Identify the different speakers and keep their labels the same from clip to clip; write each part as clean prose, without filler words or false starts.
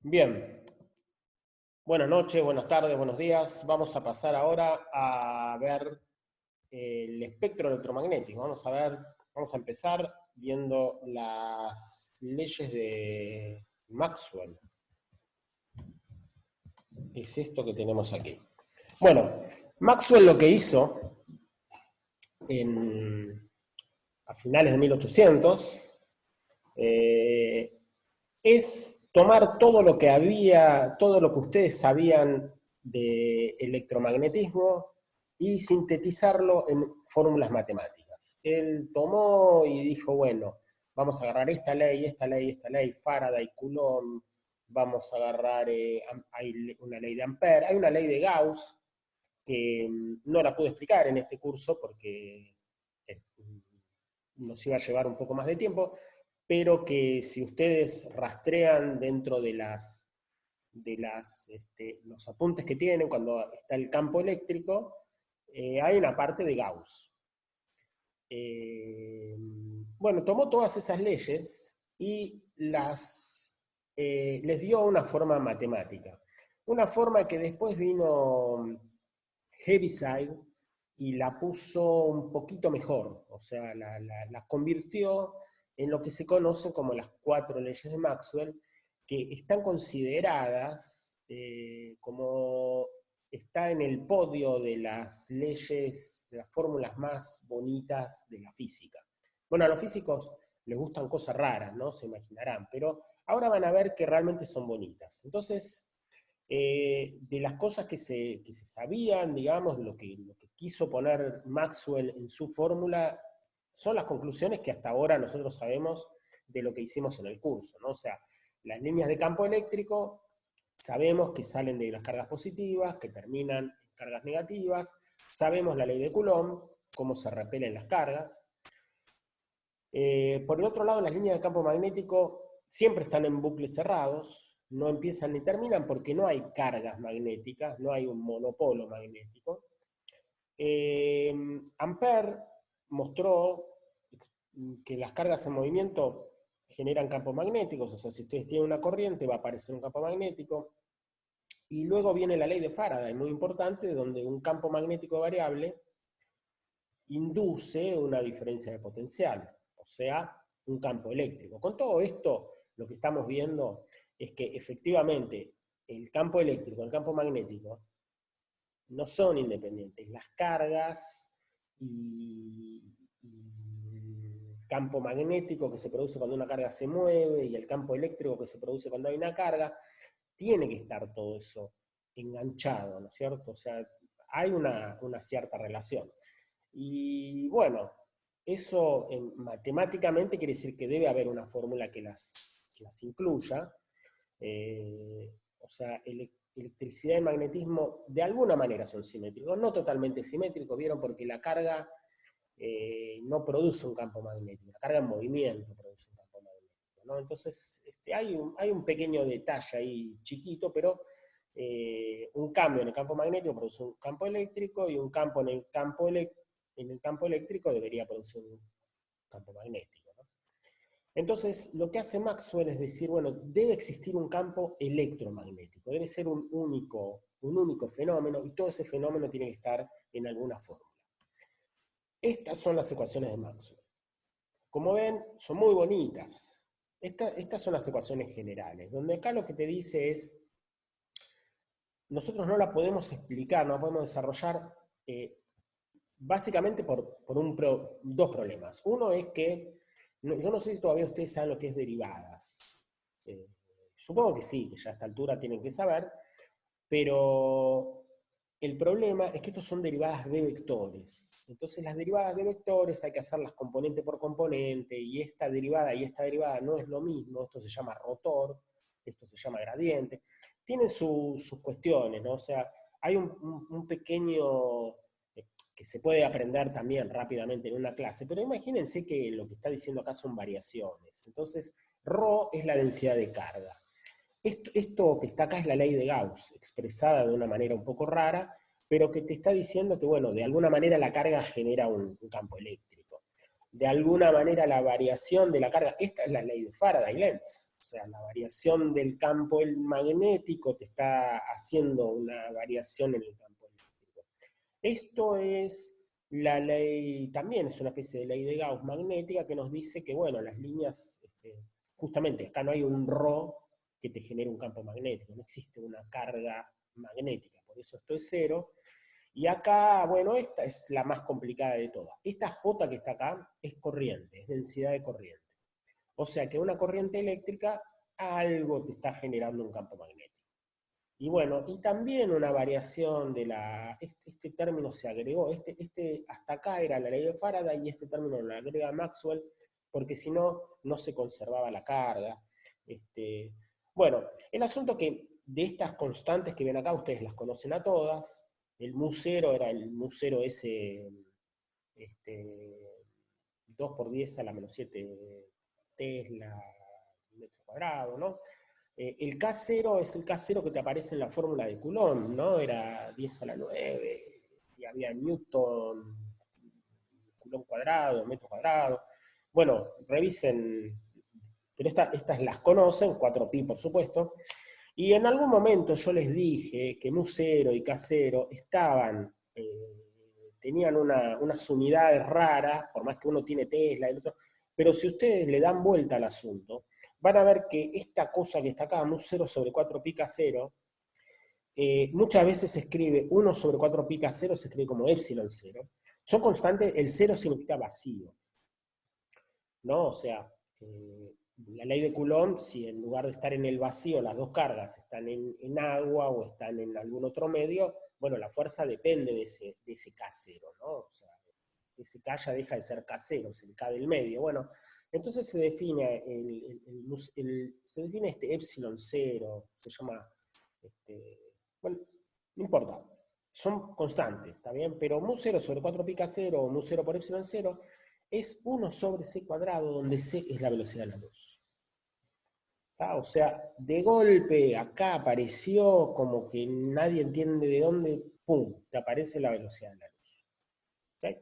Speaker 1: Bien, buenas noches, buenas tardes, buenos días. Vamos a pasar ahora a ver el espectro electromagnético. Vamos a empezar viendo las leyes de Maxwell. Es esto que tenemos aquí. Bueno, Maxwell lo que hizo en, a finales de 1800 es tomar todo lo que había, todo lo que ustedes sabían de electromagnetismo y sintetizarlo en fórmulas matemáticas. Él tomó y dijo, bueno, vamos a agarrar esta ley, esta ley, esta ley, Faraday, Coulomb, vamos a agarrar, hay una ley de Ampère, hay una ley de Gauss, que no la pude explicar en este curso porque eh, nos iba a llevar un poco más de tiempo, pero que si ustedes rastrean dentro de los apuntes que tienen cuando está el campo eléctrico, hay una parte de Gauss. Bueno, tomó todas esas leyes y les dio una forma matemática. Una forma que después vino Heaviside y la puso un poquito mejor, o sea, la convirtió en lo que se conoce como las cuatro leyes de Maxwell, que están consideradas como está en el podio de las leyes, de las fórmulas más bonitas de la física. Bueno, a los físicos les gustan cosas raras, ¿no? Se imaginarán, pero ahora van a ver que realmente son bonitas. Entonces, de las cosas que se sabían, digamos, lo que quiso poner Maxwell en su fórmula, son las conclusiones que hasta ahora nosotros sabemos de lo que hicimos en el curso, ¿no? O sea, las líneas de campo eléctrico sabemos que salen de las cargas positivas, que terminan en cargas negativas, sabemos la ley de Coulomb, cómo se repelen las cargas. Por el otro lado, las líneas de campo magnético siempre están en bucles cerrados, no empiezan ni terminan porque no hay cargas magnéticas, no hay un monopolo magnético. Ampère mostró que las cargas en movimiento generan campos magnéticos, o sea, si ustedes tienen una corriente va a aparecer un campo magnético. Y luego viene la ley de Faraday, muy importante, donde un campo magnético variable induce una diferencia de potencial, o sea, un campo eléctrico. Con todo esto, lo que estamos viendo es que efectivamente el campo eléctrico, el campo magnético, no son independientes. Las cargas y el campo magnético que se produce cuando una carga se mueve y el campo eléctrico que se produce cuando hay una carga, tiene que estar todo eso enganchado, ¿no es cierto? O sea, hay una cierta relación. Y bueno, eso matemáticamente quiere decir que debe haber una fórmula que las incluya. O sea, electricidad y magnetismo de alguna manera son simétricos, no totalmente simétricos, ¿vieron? Porque la carga no produce un campo magnético, la carga en movimiento produce un campo magnético, ¿no? Entonces, hay un pequeño detalle ahí chiquito, pero un cambio en el campo magnético produce un campo eléctrico y un campo en el campo eléctrico debería producir un campo magnético, ¿no? Entonces, lo que hace Maxwell es decir, bueno, debe existir un campo electromagnético, debe ser un único fenómeno, y todo ese fenómeno tiene que estar en alguna fórmula. Estas son las ecuaciones de Maxwell. Como ven, son muy bonitas. Estas son las ecuaciones generales, donde acá lo que te dice es, nosotros no la podemos explicar, no la podemos desarrollar básicamente por dos problemas. Uno es que, yo no sé si todavía ustedes saben lo que es derivadas. Supongo que sí, que ya a esta altura tienen que saber, pero el problema es que estos son derivadas de vectores. Entonces las derivadas de vectores hay que hacerlas componente por componente, y esta derivada no es lo mismo, esto se llama rotor, esto se llama gradiente. Tienen sus cuestiones, ¿no? O sea, hay un pequeño que se puede aprender también rápidamente en una clase, pero imagínense que lo que está diciendo acá son variaciones. Entonces, ρ es la densidad de carga. Esto que está acá es la ley de Gauss, expresada de una manera un poco rara, pero que te está diciendo que, bueno, de alguna manera la carga genera un campo eléctrico. De alguna manera la variación de la carga, esta es la ley de Faraday-Lenz. sea, la variación del campo magnético te está haciendo una variación en el campo eléctrico. Esto es la ley, también es una especie de ley de Gauss magnética que nos dice que, bueno, las líneas, justamente acá no hay un ρ que te genere un campo magnético, no existe una carga magnética, por eso esto es cero. Y acá, bueno, esta es la más complicada de todas. Esta J que está acá es corriente, es densidad de corriente. O sea que una corriente eléctrica algo te está generando un campo magnético. Y bueno, y también una variación de la... Este término se agregó, hasta acá era la ley de Faraday y este término lo agrega Maxwell, porque si no, no se conservaba la carga. Bueno, el asunto que de estas constantes que ven acá, ustedes las conocen a todas. El mu0 era el mu0 ese 2 por 10 a la menos 7 Tesla metro cuadrado, ¿no? El K0 es el K0 que te aparece en la fórmula de Coulomb, ¿no? Era 10 a la 9, y había Newton, Coulomb cuadrado, metro cuadrado. Bueno, revisen, pero estas las conocen, 4pi por supuesto, y en algún momento yo les dije que mu0 y K0 estaban, tenían unas unidades raras, por más que uno tiene Tesla y el otro, pero si ustedes le dan vuelta al asunto, van a ver que esta cosa que está acá, mu0 sobre 4pi K0, muchas veces se escribe 1 sobre 4pi K0, se escribe como epsilon 0. Son constantes, el 0 significa vacío, ¿no? O sea, la ley de Coulomb, si en lugar de estar en el vacío las dos cargas están en agua o están en algún otro medio, bueno, la fuerza depende de ese K0, ¿no? O sea, ese K ya deja de ser K0, es el K del medio. Bueno, entonces se define, se define este epsilon 0, se llama, bueno, no importa, son constantes, ¿está bien? Pero mu0 sobre 4pi K0 o mu0 por epsilon 0 es 1 sobre c cuadrado, donde c es la velocidad de la luz. ¿Tá? O sea, de golpe acá apareció como que nadie entiende de dónde, ¡pum!, te aparece la velocidad de la luz. ¿Okay?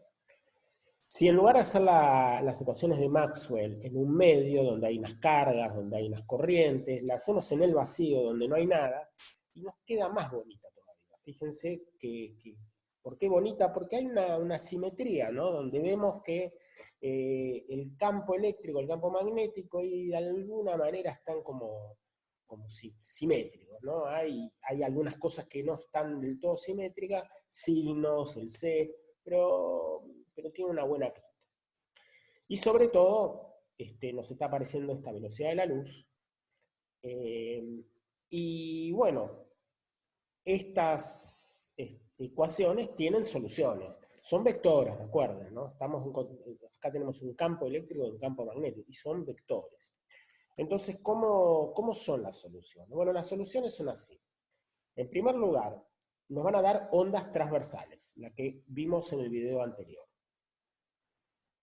Speaker 1: Si en lugar de hacer las ecuaciones de Maxwell en un medio donde hay unas cargas, donde hay unas corrientes, la hacemos en el vacío donde no hay nada, y nos queda más bonita todavía. Fíjense ¿por qué bonita? Porque hay una simetría, ¿no? Donde vemos que el campo eléctrico, el campo magnético, y de alguna manera están como simétricos, ¿no? Hay algunas cosas que no están del todo simétricas, signos, el C, pero tiene una buena pinta. Y sobre todo, nos está apareciendo esta velocidad de la luz. Y bueno, estas ecuaciones tienen soluciones. Son vectores, recuerden, ¿no? Acá tenemos un campo eléctrico y un campo magnético, y son vectores. Entonces, ¿cómo son las soluciones? Bueno, las soluciones son así. En primer lugar, nos van a dar ondas transversales, la que vimos en el video anterior.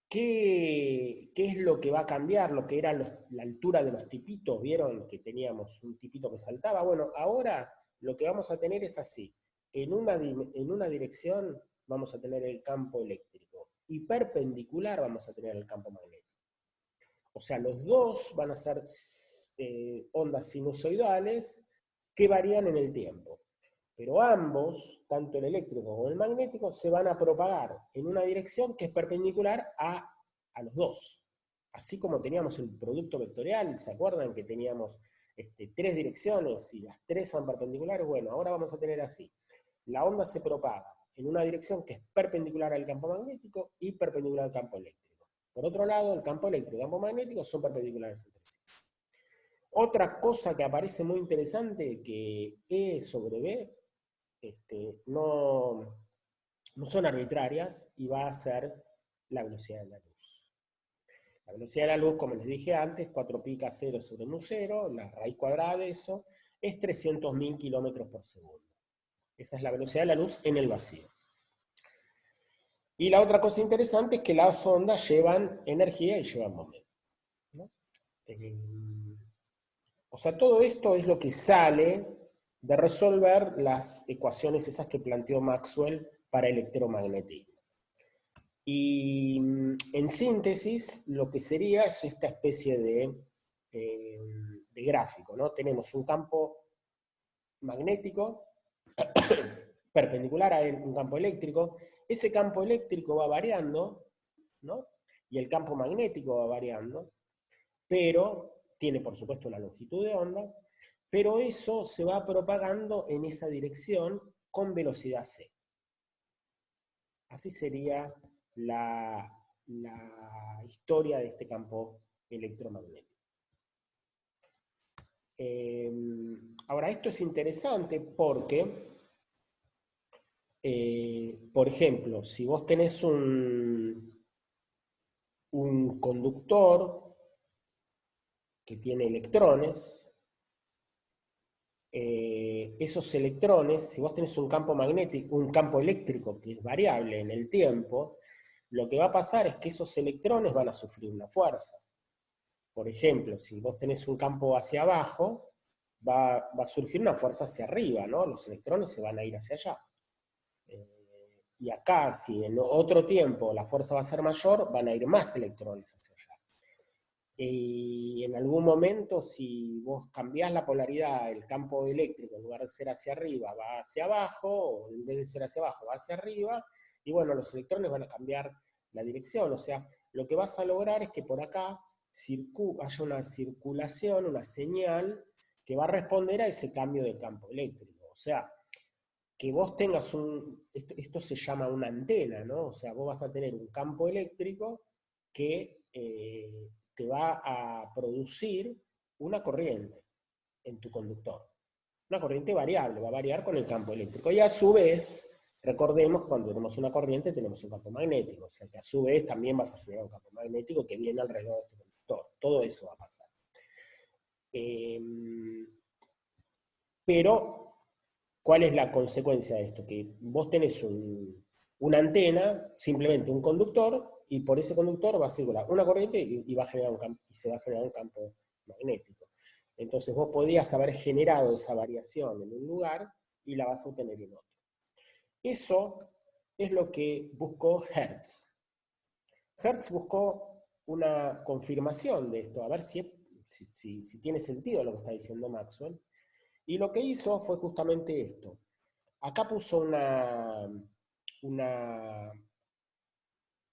Speaker 1: ¿Qué es lo que va a cambiar? Lo que era la altura de los tipitos, ¿vieron? Que teníamos un tipito que saltaba. Bueno, ahora lo que vamos a tener es así. En una dirección vamos a tener el campo eléctrico y perpendicular vamos a tener el campo magnético. O sea, los dos van a ser ondas sinusoidales que varían en el tiempo. Pero ambos, tanto el eléctrico como el magnético, se van a propagar en una dirección que es perpendicular a los dos. Así como teníamos el producto vectorial, ¿se acuerdan que teníamos 3 direcciones y las 3 son perpendiculares? Bueno, ahora vamos a tener así. La onda se propaga en una dirección que es perpendicular al campo magnético y perpendicular al campo eléctrico. Por otro lado, el campo eléctrico y el campo magnético son perpendiculares entre sí. Otra cosa que aparece muy interesante, que E sobre B no son arbitrarias y va a ser la velocidad de la luz. La velocidad de la luz, como les dije antes, 4pi K0 sobre mu0, la raíz cuadrada de eso, es 300.000 kilómetros por segundo. Esa es la velocidad de la luz en el vacío. Y la otra cosa interesante es que las ondas llevan energía y llevan momento, ¿no? O sea, todo esto es lo que sale de resolver las ecuaciones esas que planteó Maxwell para electromagnetismo. Y en síntesis, lo que sería es esta especie de de gráfico, ¿no? Tenemos un campo magnético perpendicular a un campo eléctrico, ese campo eléctrico va variando, ¿no? Y el campo magnético va variando, pero tiene por supuesto una longitud de onda, pero eso se va propagando en esa dirección con velocidad c. Así sería la historia de este campo electromagnético. Ahora, esto es interesante porque, por ejemplo, si vos tenés un conductor que tiene electrones, esos electrones, si vos tenés un campo magnético, un campo eléctrico que es variable en el tiempo, lo que va a pasar es que esos electrones van a sufrir una fuerza. Por ejemplo, si vos tenés un campo hacia abajo, va a surgir una fuerza hacia arriba, ¿no? Los electrones se van a ir hacia allá. Y acá, si en otro tiempo la fuerza va a ser mayor, van a ir más electrones hacia allá. Y en algún momento, si vos cambiás la polaridad, el campo eléctrico, en lugar de ser hacia arriba, va hacia abajo, o en vez de ser hacia abajo, va hacia arriba, y bueno, los electrones van a cambiar la dirección. O sea, lo que vas a lograr es que por acá haya una circulación, una señal, que va a responder a ese cambio de campo eléctrico. O sea, que vos tengas esto se llama una antena, ¿no? O sea, vos vas a tener un campo eléctrico que te va a producir una corriente en tu conductor. Una corriente variable, va a variar con el campo eléctrico. Y a su vez, recordemos que cuando tenemos una corriente tenemos un campo magnético, o sea que a su vez también vas a generar un campo magnético que viene alrededor de este conductor. Todo eso va a pasar. Pero, ¿cuál es la consecuencia de esto? Que vos tenés una antena, simplemente un conductor, y por ese conductor va a circular una corriente y va a generar y se va a generar un campo magnético. Entonces vos podrías haber generado esa variación en un lugar y la vas a obtener en otro. Eso es lo que buscó Hertz. Hertz buscó una confirmación de esto, a ver si tiene sentido lo que está diciendo Maxwell. Y lo que hizo fue justamente esto. Acá puso una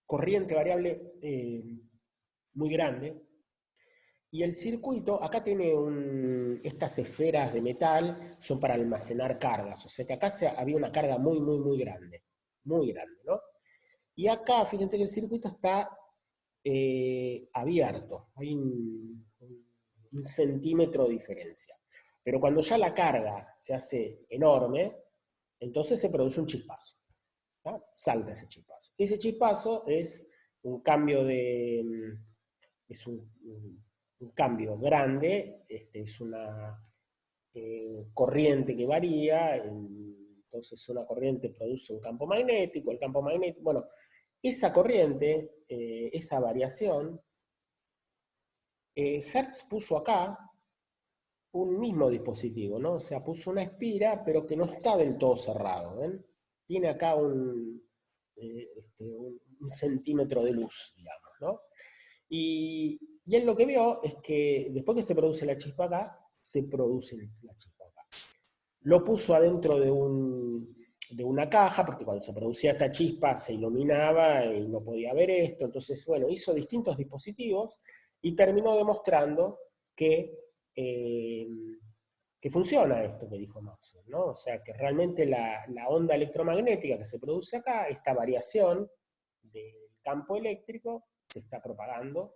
Speaker 1: corriente variable muy grande, y el circuito, acá tiene estas esferas de metal, son para almacenar cargas, o sea que acá había una carga muy, muy, muy grande, ¿no? Y acá, fíjense que el circuito está abierto, hay un centímetro de diferencia. Pero cuando ya la carga se hace enorme, entonces se produce un chispazo. ¿No? Salta ese chispazo. Ese chispazo es un cambio es un cambio grande, es una corriente que varía, entonces una corriente produce un campo magnético, el campo magnético, bueno, esa corriente, esa variación, Hertz puso acá un mismo dispositivo, ¿no? O sea, puso una espira, pero que no está del todo cerrado, ¿ven? Tiene acá un centímetro de luz, digamos, ¿no? Y él lo que vio es que después que se produce la chispa acá, se produce la chispa acá. Lo puso adentro de una caja, porque cuando se producía esta chispa se iluminaba y no podía ver esto. Entonces, bueno, hizo distintos dispositivos y terminó demostrando eh, que funciona esto que dijo Maxwell, ¿no? O sea, que realmente la onda electromagnética que se produce acá, esta variación del campo eléctrico, se está propagando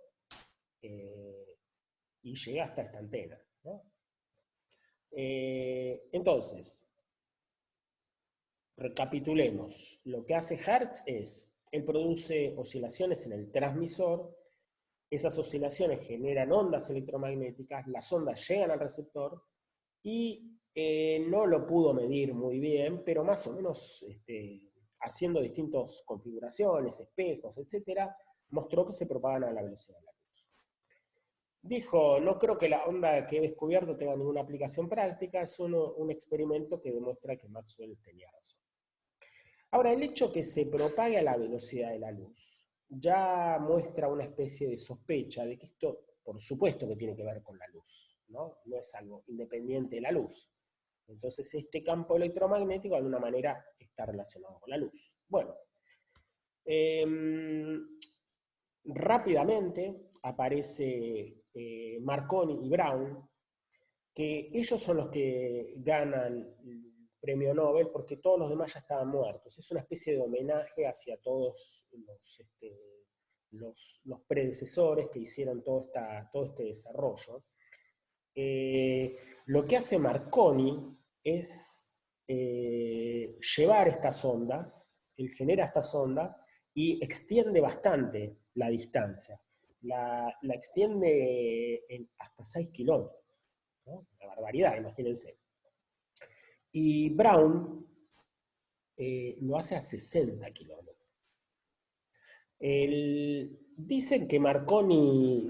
Speaker 1: y llega hasta esta antena, ¿no? Entonces, recapitulemos. Lo que hace Hertz es, él produce oscilaciones en el transmisor, esas oscilaciones generan ondas electromagnéticas, las ondas llegan al receptor y no lo pudo medir muy bien, pero más o menos haciendo distintas configuraciones, espejos, etc., mostró que se propagan a la velocidad de la luz. Dijo, no creo que la onda que he descubierto tenga ninguna aplicación práctica, es un experimento que demuestra que Maxwell tenía razón. Ahora, el hecho que se propague a la velocidad de la luz ya muestra una especie de sospecha de que esto, por supuesto que tiene que ver con la luz. ¿no? No es algo independiente de la luz. Entonces este campo electromagnético de alguna manera está relacionado con la luz. Bueno, rápidamente aparece Marconi y Brown, que ellos son los que ganan el premio Nobel porque todos los demás ya estaban muertos. Es una especie de homenaje hacia todos los predecesores que hicieron todo este desarrollo. Lo que hace Marconi es llevar estas ondas, él genera estas ondas y extiende bastante la distancia. La extiende hasta 6 kilómetros, ¿no? Una barbaridad, imagínense. Y Brown lo hace a 60 kilómetros. Dicen que Marconi,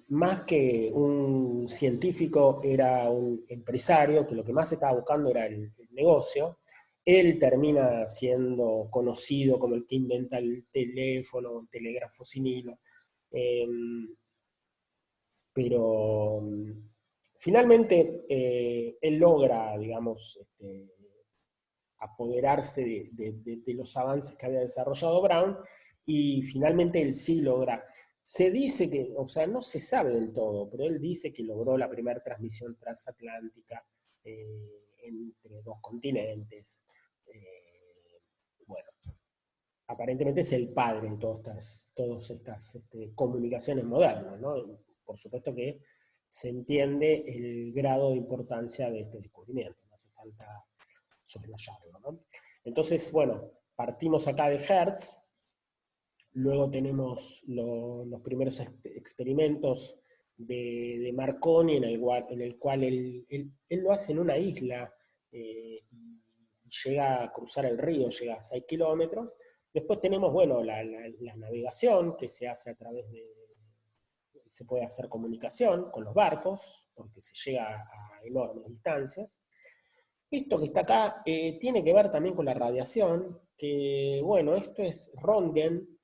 Speaker 1: más que un científico, era un empresario, que lo que más estaba buscando era el negocio. Él termina siendo conocido como el que inventa el teléfono, el telégrafo sin hilo. Pero finalmente él logra, digamos, apoderarse de los avances que había desarrollado Brown, y finalmente él sí logra. Se dice que, o sea, no se sabe del todo, pero él dice que logró la primera transmisión transatlántica entre dos continentes. Bueno, aparentemente es el padre de todas estas comunicaciones modernas, ¿no? Por supuesto que se entiende el grado de importancia de este descubrimiento, no hace falta soslayarlo, ¿no? Entonces, bueno, partimos acá de Hertz, luego tenemos los primeros experimentos de Marconi, en el cual él lo hace en una isla, y llega a cruzar el río, llega a 6 kilómetros. Después tenemos, bueno, la navegación que se hace a través se puede hacer comunicación con los barcos, porque se llega a enormes distancias. Esto que está acá tiene que ver también con la radiación, que bueno, esto es Röntgen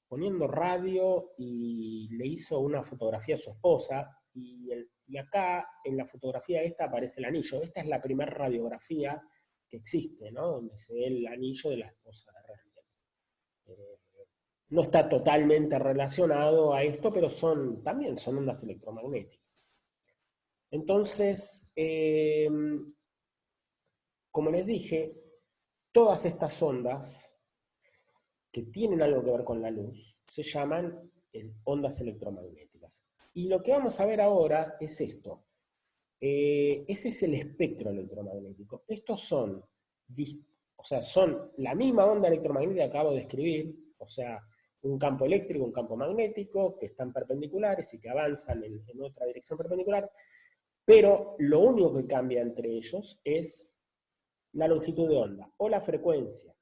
Speaker 1: poniendo radio, y le hizo una fotografía a su esposa, y acá en la fotografía esta aparece el anillo. Esta es la primera radiografía que existe, ¿no? Donde se ve el anillo de la esposa de Röntgen. No está totalmente relacionado a esto, pero también son ondas electromagnéticas. Entonces, como les dije, todas estas ondas que tienen algo que ver con la luz se llaman ondas electromagnéticas. Y lo que vamos a ver ahora es esto. Ese es el espectro electromagnético. Estos son la misma onda electromagnética que acabo de describir, o sea, un campo eléctrico, un campo magnético, que están perpendiculares y que avanzan en otra dirección perpendicular, pero lo único que cambia entre ellos es la longitud de onda o la frecuencia.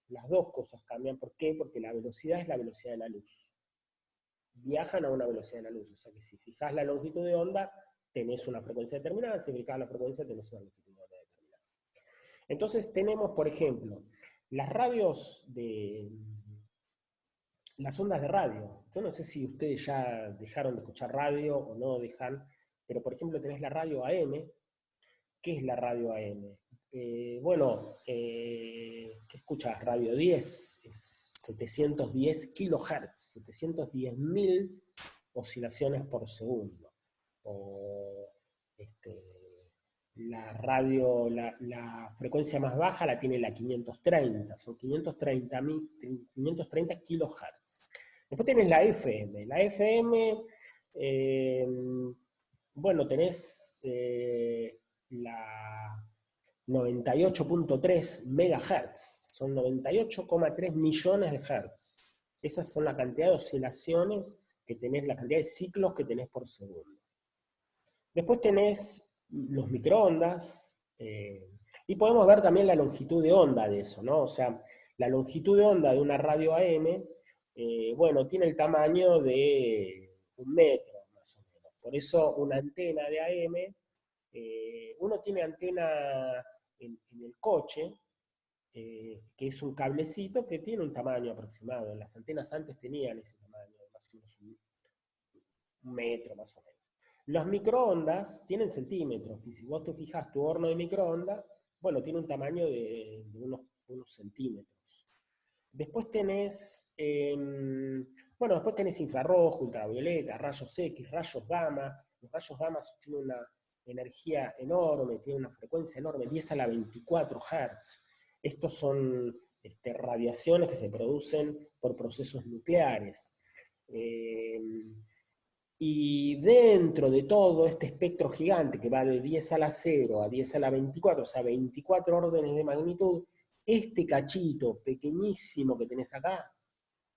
Speaker 1: Las dos cosas cambian. ¿Por qué? Porque la velocidad es la velocidad de la luz. Viajan a una velocidad de la luz. O sea que si fijas la longitud de onda, tenés una frecuencia determinada. Si fijas la frecuencia, tenés una longitud de onda determinada. Entonces tenemos, por ejemplo, las ondas de radio. Yo no sé si ustedes ya dejaron de escuchar radio o no dejan, pero por ejemplo tenés la radio AM. ¿Qué es la radio AM? Bueno, ¿qué escuchas? Radio 10, es 710 kilohertz, 710.000 oscilaciones por segundo. O la radio, la frecuencia más baja la tiene la 530, son 530 kilohertz. Después tenés la FM. La FM, bueno, tenés la 98.3 megahertz, son 98,3 millones de hertz. Esas son la cantidad de oscilaciones que tenés, la cantidad de ciclos que tenés por segundo. Después tenés los microondas, y podemos ver también la longitud de onda de eso, ¿no? O sea, la longitud de onda de una radio AM, bueno, tiene el tamaño de 1 metro, más o menos. Por eso una antena de AM, uno tiene antena en el coche, que es un cablecito que tiene un tamaño aproximado. Las antenas antes tenían ese tamaño, más o menos un metro más o menos. Los microondas tienen centímetros, y si vos te fijas tu horno de microondas, bueno, tiene un tamaño de unos centímetros. Después tenés, bueno, después tenés infrarrojo, ultravioleta, rayos X, rayos gamma. Los rayos gamma tienen una energía enorme, tienen una frecuencia enorme, 10 a la 24 Hz. Estos son radiaciones que se producen por procesos nucleares. Y dentro de todo este espectro gigante que va de 10 a la 0 a 10 a la 24, o sea, 24 órdenes de magnitud, este cachito pequeñísimo que tenés acá,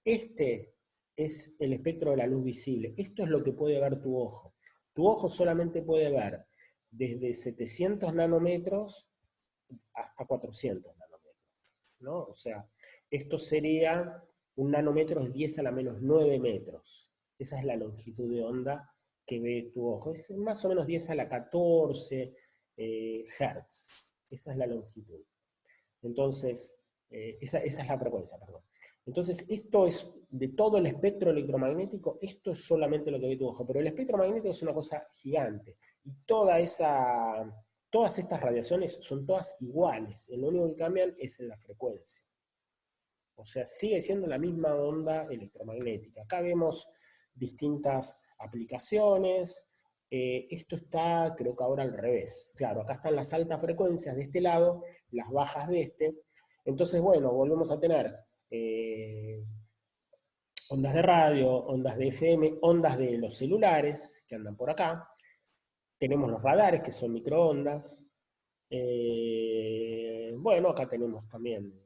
Speaker 1: este es el espectro de la luz visible. Esto es lo que puede ver tu ojo. Tu ojo solamente puede ver desde 700 nanómetros hasta 400 nanómetros, ¿no? O sea, esto sería un nanómetro de 10 a la menos 9 metros. Esa es la longitud de onda que ve tu ojo. Es más o menos 10 a la 14 Hertz. Esa es la longitud. Entonces, esa es la frecuencia, perdón. Entonces, esto es, de todo el espectro electromagnético, esto es solamente lo que ve tu ojo. Pero el espectro magnético es una cosa gigante. Y todas estas radiaciones son todas iguales. Lo único que cambian es en la frecuencia. O sea, sigue siendo la misma onda electromagnética. Acá vemos distintas aplicaciones. Esto está, creo que ahora al revés. Claro, acá están las altas frecuencias de este lado, las bajas de este. Entonces, bueno, volvemos a tener ondas de radio, ondas de FM, ondas de los celulares que andan por acá. Tenemos los radares, que son microondas. Bueno, acá tenemos también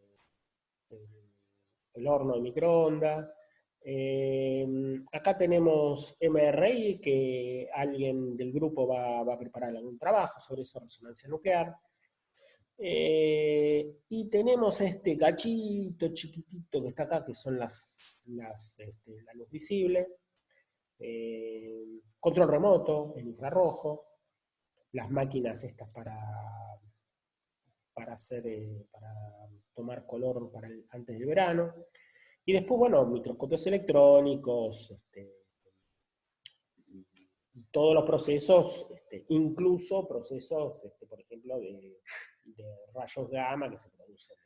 Speaker 1: el horno de microondas. Acá tenemos MRI, que alguien del grupo va a preparar algún trabajo sobre esa resonancia nuclear. Y tenemos este cachito chiquitito que está acá, que son la luz visible. Control remoto, en infrarrojo. Las máquinas estas para tomar color antes del verano. Y después, bueno, microscopios electrónicos, todos los procesos, incluso procesos, por ejemplo, de rayos gamma que se producen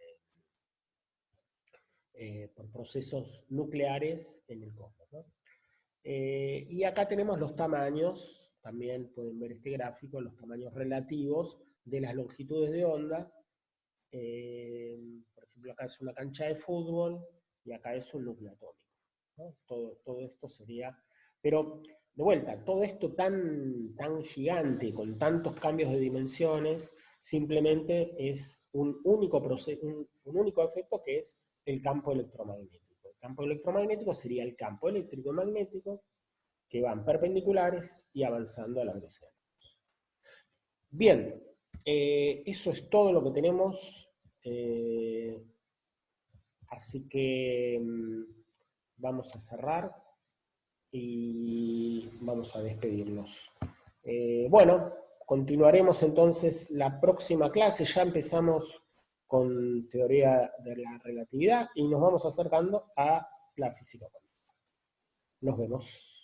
Speaker 1: por procesos nucleares en el cosmos, ¿no? Y acá tenemos los tamaños, también pueden ver este gráfico, los tamaños relativos de las longitudes de onda. Por ejemplo, acá es una cancha de fútbol y acá es un núcleo atómico, ¿no? Todo esto sería... Pero, de vuelta, todo esto tan gigante, con tantos cambios de dimensiones, simplemente es un único proceso, un único efecto, que es el campo electromagnético. El campo electromagnético sería el campo eléctrico y magnético que van perpendiculares y avanzando a la velocidad. Bien, eso es todo lo que tenemos. Así que vamos a cerrar y vamos a despedirnos. Bueno, continuaremos entonces la próxima clase. Ya empezamos con teoría de la relatividad y nos vamos acercando a la física cuántica. Nos vemos.